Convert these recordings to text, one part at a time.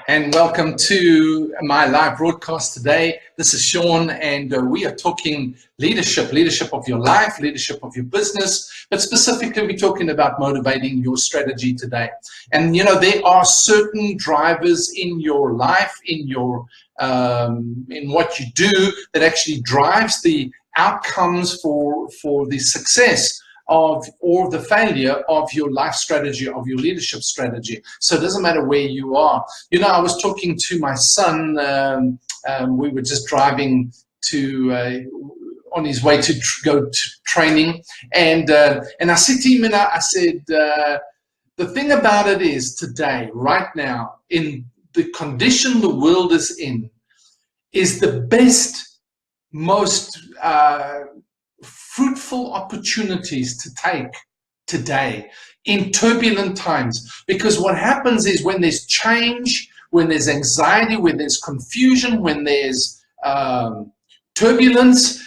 and welcome to my live broadcast today. This is Sean, and we are talking leadership of your life, leadership of your business, but specifically we're talking about motivating your strategy today. And you know, there are certain drivers in your life, in your in what you do, that actually drives the outcomes for the success of or the failure of your life strategy, of your leadership strategy. So it doesn't matter where you are. You know, I was talking to my son. We were just driving to on his way to go to training, and I said to him, and I said, the thing about it is today, right now, in the condition the world is in, is the best, most fruitful opportunities to take today in turbulent times. Because what happens is when there's change, when there's anxiety, when there's confusion, when there's turbulence,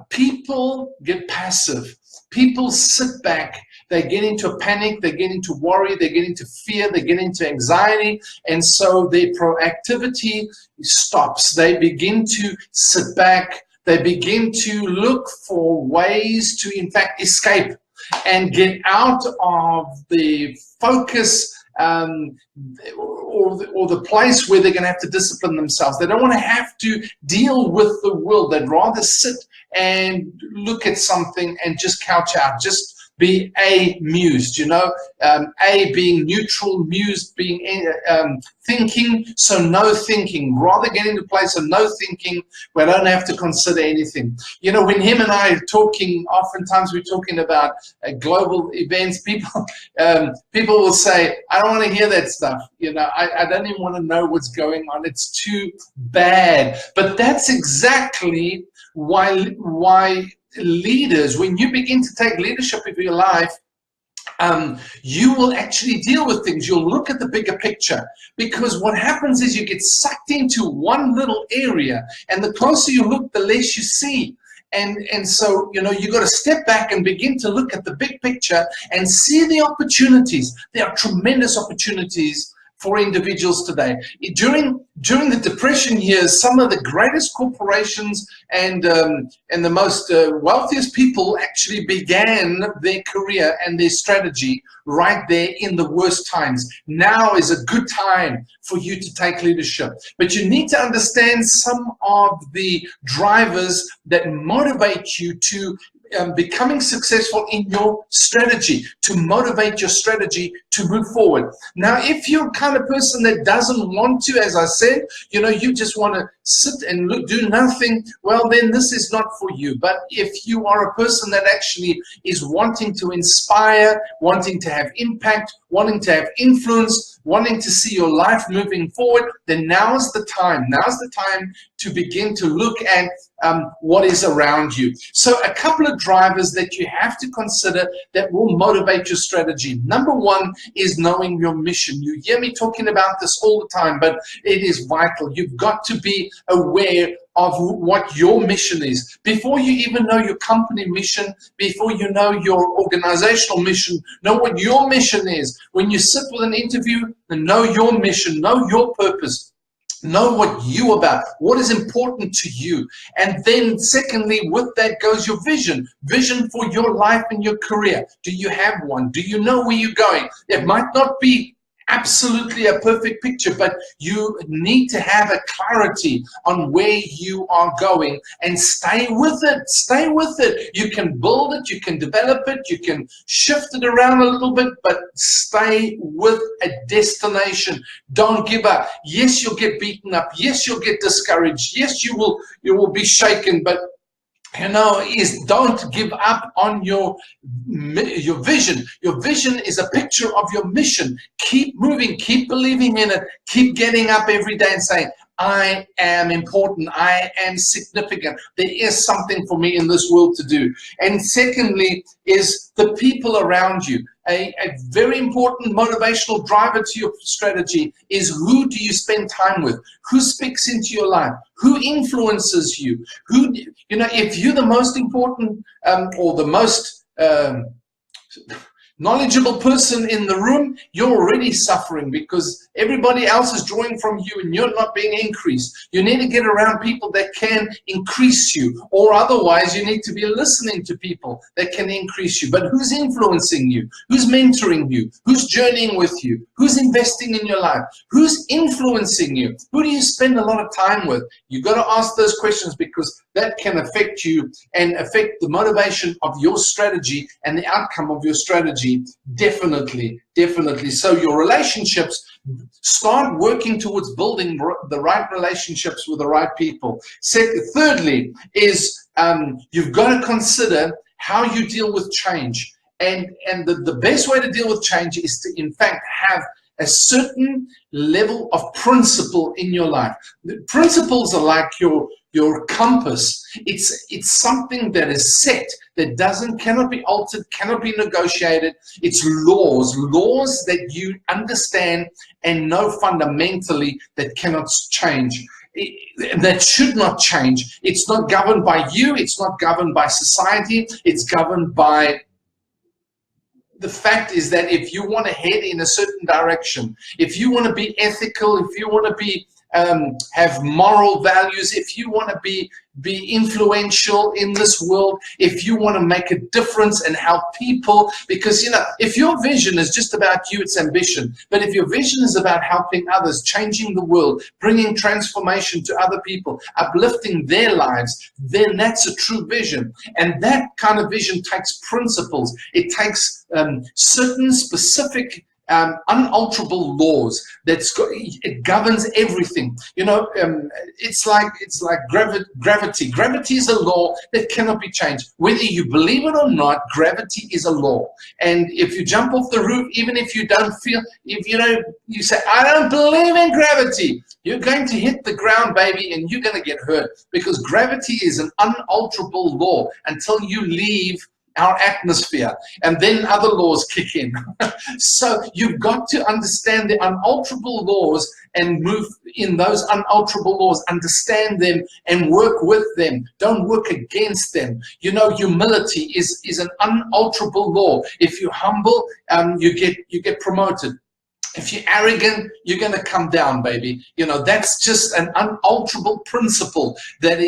people get passive. People sit back. They get into a panic, they get into worry, they get into fear, they get into anxiety, and so their proactivity stops. They begin to sit back. They begin to look for ways to, in fact, escape and get out of the focus or the place where they're going to have to discipline themselves. They don't want to have to deal with the world. They'd rather sit and look at something and just couch out, just be amused, you know, A being neutral, mused being thinking, so no thinking. Rather get into a place of no thinking where I don't have to consider anything. You know, when him and I are talking, oftentimes we're talking about global events, people will say, I don't want to hear that stuff. You know, I don't even want to know what's going on. It's too bad. But that's exactly why leaders, when you begin to take leadership of your life, you will actually deal with things. You'll look at the bigger picture, because what happens is you get sucked into one little area, and the closer you look, the less you see. And so, you know, you got to step back and begin to look at the big picture and see the opportunities. There are tremendous opportunities for individuals today. During the Depression years, some of the greatest corporations and the most wealthiest people actually began their career and their strategy right there in the worst times. Now is a good time for you to take leadership, but you need to understand some of the drivers that motivate you to becoming successful in your strategy, to motivate your strategy to move forward. Now, if you're the kind of person that doesn't want to, as I said, you know, you just want to sit and do nothing, well, then this is not for you. But if you are a person that actually is wanting to inspire, wanting to have impact, wanting to have influence, wanting to see your life moving forward, then now's the time. Now's the time to begin to look at what is around you. So a couple of drivers that you have to consider that will motivate your strategy. Number one is knowing your mission. You hear me talking about this all the time, but it is vital. You've got to be aware of what your mission is. Before you even know your company mission, before you know your organizational mission, know what your mission is. When you sit with an interview, know your mission, know your purpose. Know what you're about, what is important to you. And then secondly, with that goes your vision for your life and your career. Do you have one? Do you know where you're going? It might not be absolutely a perfect picture, but you need to have a clarity on where you are going, and stay with it. Stay with it. You can build it, you can develop it, you can shift it around a little bit, but stay with a destination. Don't give up. Yes, you'll get beaten up. Yes, you'll get discouraged. Yes, you will be shaken, but you know, is don't give up on your vision. Your vision is a picture of your mission. Keep moving, keep believing in it, keep getting up every day and saying, I am important, I am significant. There is something for me in this world to do. And secondly is the people around you. A very important motivational driver to your strategy is, who do you spend time with? Who speaks into your life? Who influences you? Who, you know, if you're the most important or the most knowledgeable person in the room, you're already suffering because everybody else is drawing from you and you're not being increased. You need to get around people that can increase you, or otherwise you need to be listening to people that can increase you. But who's influencing you? Who's mentoring you? Who's journeying with you? Who's investing in your life? Who's influencing you? Who do you spend a lot of time with? You got to ask those questions, because that can affect you and affect the motivation of your strategy and the outcome of your strategy. Definitely. So your relationships, start working towards building the right relationships with the right people. Thirdly is you've got to consider how you deal with change. And the best way to deal with change is to, in fact, have a certain level of principle in your life. The principles are like your compass. It's something that is set, that cannot be altered, cannot be negotiated. It's laws that you understand and know fundamentally, that cannot change, that should not change. It's not governed by you, it's not governed by society, it's governed by the fact is that if you want to head in a certain direction, if you want to be ethical, if you want to be have moral values, if you want to be influential in this world, if you want to make a difference and help people, because if your vision is just about you, it's ambition. But if your vision is about helping others, changing the world, bringing transformation to other people, uplifting their lives, then that's a true vision. And that kind of vision takes principles. It takes certain specific unalterable laws. It governs everything. It's like gravity. Gravity is a law that cannot be changed. Whether you believe it or not, gravity is a law. And if you jump off the roof, even if you don't feel, if you say, I don't believe in gravity, you're going to hit the ground, baby, and you're going to get hurt, because gravity is an unalterable law until you leave our atmosphere, and then other laws kick in. So you've got to understand the unalterable laws and move in those unalterable laws, understand them and work with them. Don't work against them. Humility is an unalterable law. If you're humble, you get promoted. If you're arrogant, you're going to come down, baby. That's just an unalterable principle that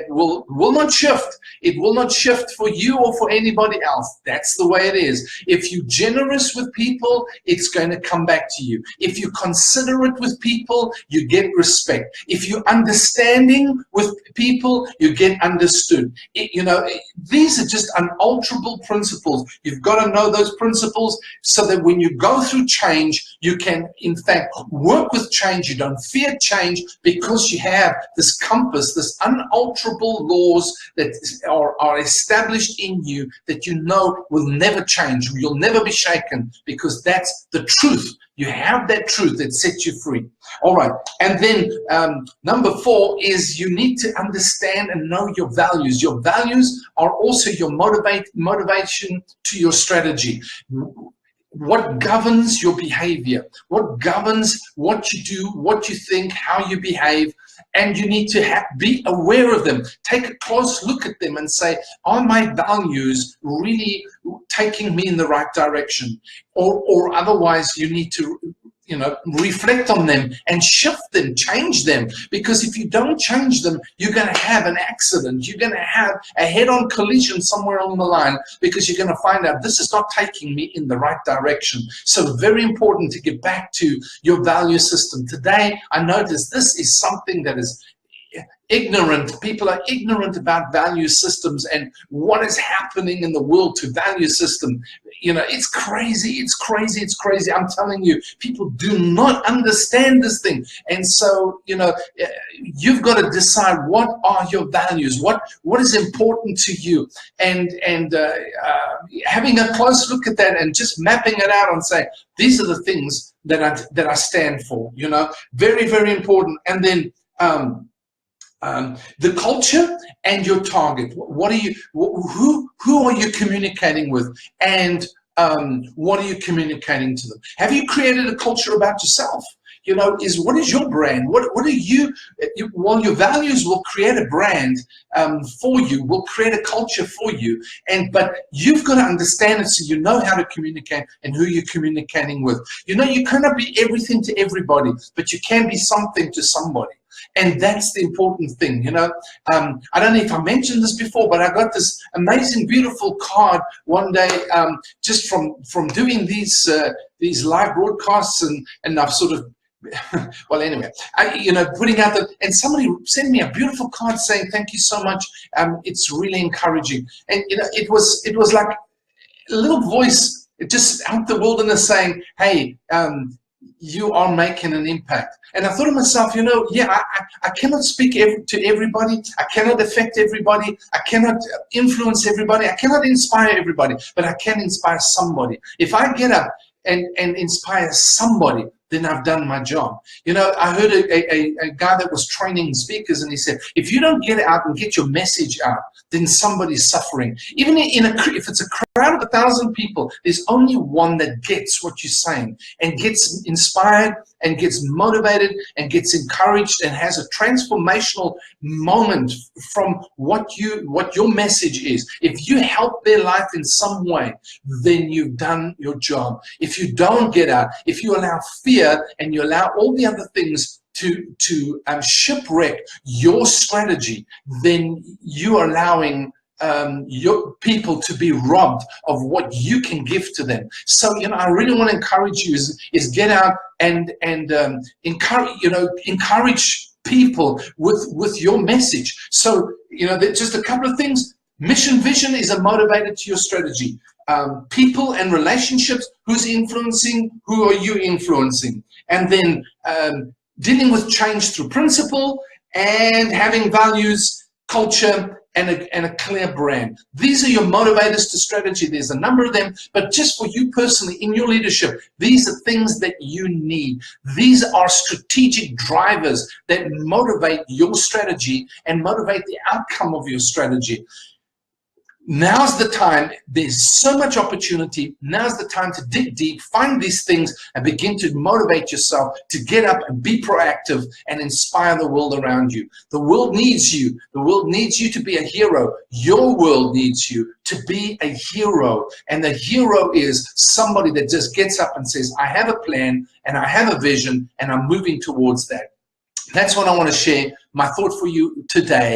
will not shift. It will not shift for you or for anybody else. That's the way it is. If you're generous with people, it's going to come back to you. If you're considerate with people, you get respect. If you're understanding with people, you get understood. These are just unalterable principles. You've got to know those principles so that when you go through change, you can, in fact, work with change. You don't fear change, because you have this compass, this unalterable laws that are established in you that will never change. You'll never be shaken, because that's the truth. You have that truth that sets you free. All right. And then number 4 is you need to understand and know your values. Your values are also your motivation to your strategy. What governs your behavior? What governs what you do, what you think, how you behave? And you need to be aware of them. Take a close look at them and say, are my values really taking me in the right direction? Or otherwise, you need to reflect on them and shift them, change them. Because if you don't change them, you're going to have an accident. You're going to have a head-on collision somewhere along the line, because you're going to find out this is not taking me in the right direction. So very important to get back to your value system. Today, I notice this is something that is ignorant. People are ignorant about value systems and what is happening in the world to value system. It's crazy. I'm telling you, people do not understand this thing. And so, you've got to decide, what are your values? What is important to you? And having a close look at that and just mapping it out and say, these are the things that I stand for, very, very important. And then, the culture and your target. What are you? Who are you communicating with? And what are you communicating to them? Have you created a culture about yourself? is what is your brand? What are well, your values will create a brand for you, will create a culture for you. But you've got to understand it so you know how to communicate and who you're communicating with. You cannot be everything to everybody, but you can be something to somebody. And that's the important thing. I don't know if I mentioned this before, but I got this amazing, beautiful card one day, just from doing these live broadcasts, and I've sort of, well, anyway, putting out and somebody sent me a beautiful card saying, "Thank you so much. It's really encouraging." And it was like a little voice just out the wilderness saying, "Hey, you are making an impact." And I thought to myself, I cannot speak to everybody. I cannot affect everybody. I cannot influence everybody. I cannot inspire everybody, but I can inspire somebody. If I get up and inspire somebody, then I've done my job. I heard a guy that was training speakers, and he said, if you don't get out and get your message out, then somebody's suffering. Even if it's a crowd of 1,000 people, there's only one that gets what you're saying and gets inspired and gets motivated and gets encouraged and has a transformational moment from what your message is. If you help their life in some way, then you've done your job. If you don't get out, if you allow fear and you allow all the other things to shipwreck your strategy, then you are allowing your people to be robbed of what you can give to them. So I really want to encourage you is get out and encourage people with your message. So just a couple of things. Mission vision is a motivator to your strategy. People and relationships, who's influencing, who are you influencing? And then dealing with change through principle and having values, culture, and a clear brand. These are your motivators to strategy. There's a number of them, but just for you personally in your leadership, these are things that you need. These are strategic drivers that motivate your strategy and motivate the outcome of your strategy. Now's the time. There's so much opportunity. Now's the time to dig deep, find these things, and begin to motivate yourself to get up and be proactive and inspire the world around you. The world needs you. The world needs you to be a hero. Your world needs you to be a hero. And the hero is somebody that just gets up and says, I have a plan and I have a vision and I'm moving towards that. That's what I want to share, my thought for you today.